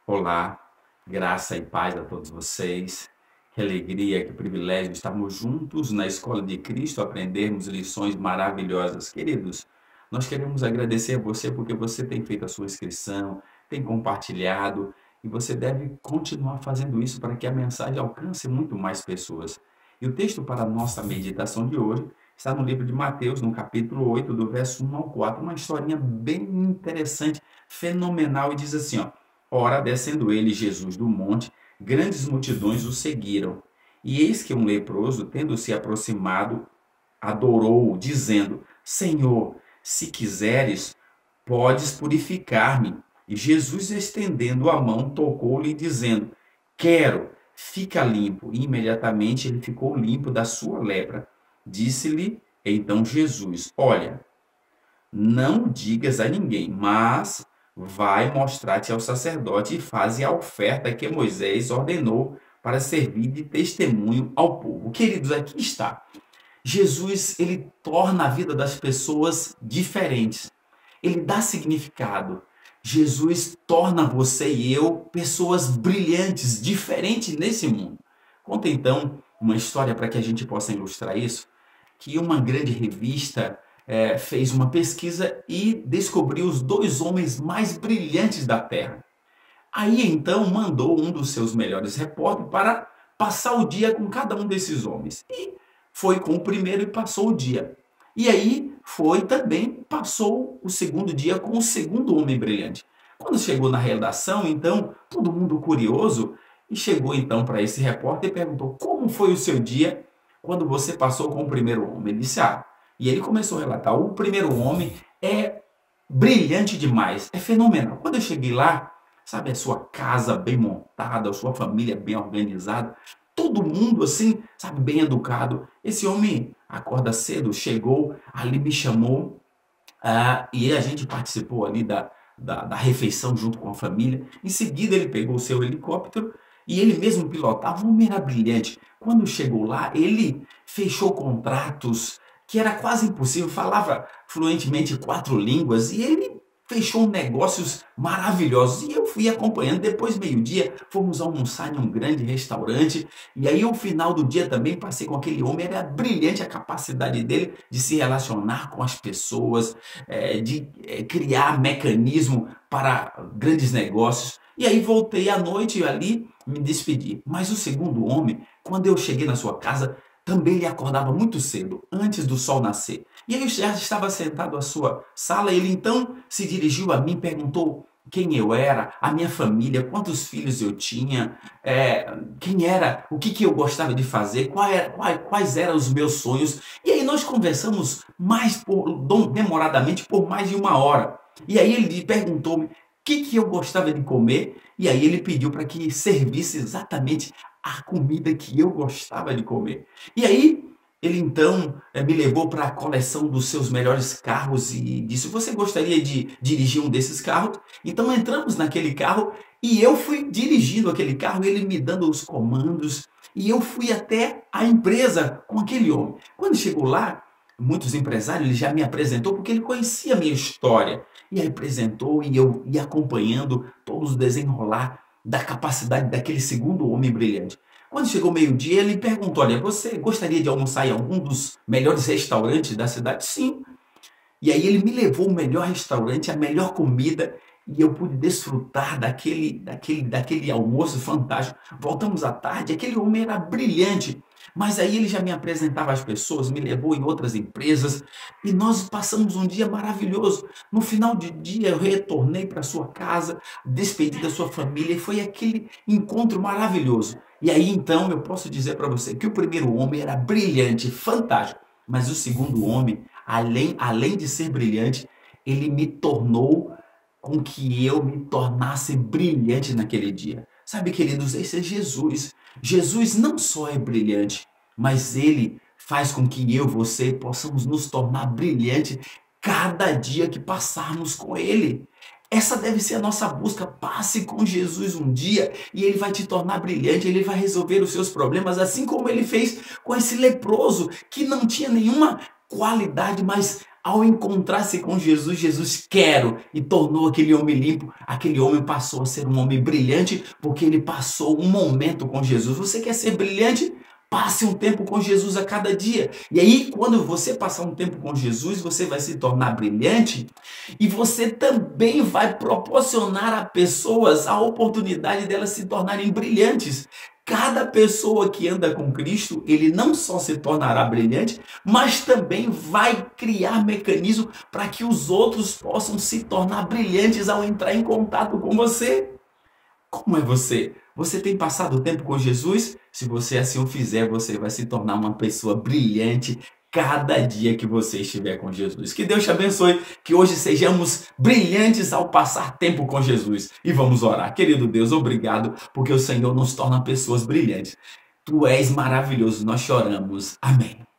Olá, graça e paz a todos vocês. Que alegria, que privilégio estarmos juntos na Escola de Cristo, aprendermos lições maravilhosas. Queridos, nós queremos agradecer a você porque você tem feito a sua inscrição, tem compartilhado e você deve continuar fazendo isso para que a mensagem alcance muito mais pessoas. E o texto para a nossa meditação de hoje está no livro de Mateus, no capítulo 8, do verso 1 ao 4, uma historinha bem interessante, fenomenal, e diz assim, ó: Ora, descendo ele, Jesus, do monte, grandes multidões o seguiram. E eis que um leproso, tendo se aproximado, adorou-o, dizendo: Senhor, se quiseres, podes purificar-me. E Jesus, estendendo a mão, tocou-lhe, dizendo: Quero, fica limpo. E imediatamente ele ficou limpo da sua lepra. Disse-lhe então Jesus: Olha, não digas a ninguém, mas vai mostrar-te ao sacerdote e faze a oferta que Moisés ordenou para servir de testemunho ao povo. Queridos, aqui está. Jesus, ele torna a vida das pessoas diferentes. Ele dá significado. Jesus torna você e eu pessoas brilhantes, diferentes nesse mundo. Conta então uma história para que a gente possa ilustrar isso, que uma grande revista fez uma pesquisa e descobriu os dois homens mais brilhantes da Terra. Aí então mandou um dos seus melhores repórteres para passar o dia com cada um desses homens. E foi com o primeiro e passou o dia. E aí foi também, passou o segundo dia com o segundo homem brilhante. Quando chegou na redação, então, todo mundo curioso, e chegou então para esse repórter e perguntou: como foi o seu dia quando você passou com o primeiro homem? Ele disse: e ele começou a relatar: o primeiro homem é brilhante demais, é fenomenal. Quando eu cheguei lá, sabe, a sua casa bem montada, a sua família bem organizada, todo mundo assim, sabe, bem educado. Esse homem acorda cedo, chegou, ali me chamou, e a gente participou ali da refeição junto com a família. Em seguida ele pegou o seu helicóptero e ele mesmo pilotava. Um homem era brilhante. Quando chegou lá, ele fechou contratos que era quase impossível, falava fluentemente 4 línguas e ele fechou negócios maravilhosos. E eu fui acompanhando. Depois, meio-dia, fomos almoçar em um grande restaurante. E aí, ao final do dia também, passei com aquele homem. Era brilhante a capacidade dele de se relacionar com as pessoas, de criar mecanismo para grandes negócios. E aí voltei à noite e ali me despedi. Mas o segundo homem, quando eu cheguei na sua casa, também ele acordava muito cedo, antes do sol nascer. E ele já estava sentado à sua sala. Ele então se dirigiu a mim, perguntou quem eu era, a minha família, quantos filhos eu tinha, quem era, o que eu gostava de fazer, quais eram os meus sonhos. E aí nós conversamos demoradamente por mais de 1 hora. E aí ele perguntou-me o que eu gostava de comer, e aí ele pediu para que servisse exatamente a comida que eu gostava de comer. E aí ele então me levou para a coleção dos seus melhores carros e disse: você gostaria de dirigir um desses carros? Então entramos naquele carro e eu fui dirigindo aquele carro, ele me dando os comandos, e eu fui até a empresa com aquele homem. Quando chegou lá, muitos empresários, ele já me apresentou porque ele conhecia a minha história. E aí apresentou e eu ia acompanhando todos os desenrolar da capacidade daquele segundo homem brilhante. Quando chegou meio-dia, ele perguntou: olha, você gostaria de almoçar em algum dos melhores restaurantes da cidade? Sim. E aí ele me levou ao melhor restaurante, a melhor comida, e eu pude desfrutar daquele almoço fantástico. Voltamos à tarde, aquele homem era brilhante, mas aí ele já me apresentava as pessoas, me levou em outras empresas, e nós passamos um dia maravilhoso. No final do dia, eu retornei para sua casa, despedi da sua família, e foi aquele encontro maravilhoso. E aí então eu posso dizer para você que o primeiro homem era brilhante, fantástico, mas o segundo homem, além de ser brilhante, ele me tornou com que eu me tornasse brilhante naquele dia. Sabe, queridos, esse é Jesus. Jesus não só é brilhante, mas ele faz com que eu, você, possamos nos tornar brilhante cada dia que passarmos com ele. Essa deve ser a nossa busca. Passe com Jesus um dia e ele vai te tornar brilhante, ele vai resolver os seus problemas, assim como ele fez com esse leproso que não tinha nenhuma qualidade, mas Ao encontrar-se com Jesus, Jesus quero e tornou aquele homem limpo. Aquele homem passou a ser um homem brilhante porque ele passou um momento com Jesus. Você quer ser brilhante? Passe um tempo com Jesus a cada dia. E aí, quando você passar um tempo com Jesus, você vai se tornar brilhante e você também vai proporcionar a pessoas a oportunidade delas se tornarem brilhantes. Cada pessoa que anda com Cristo, ele não só se tornará brilhante, mas também vai criar mecanismo para que os outros possam se tornar brilhantes ao entrar em contato com você. Como é você? Você tem passado tempo com Jesus? Se você assim o fizer, você vai se tornar uma pessoa brilhante cada dia que você estiver com Jesus. Que Deus te abençoe, que hoje sejamos brilhantes ao passar tempo com Jesus. E vamos orar. Querido Deus, obrigado, porque o Senhor nos torna pessoas brilhantes. Tu és maravilhoso, nós choramos. Amém.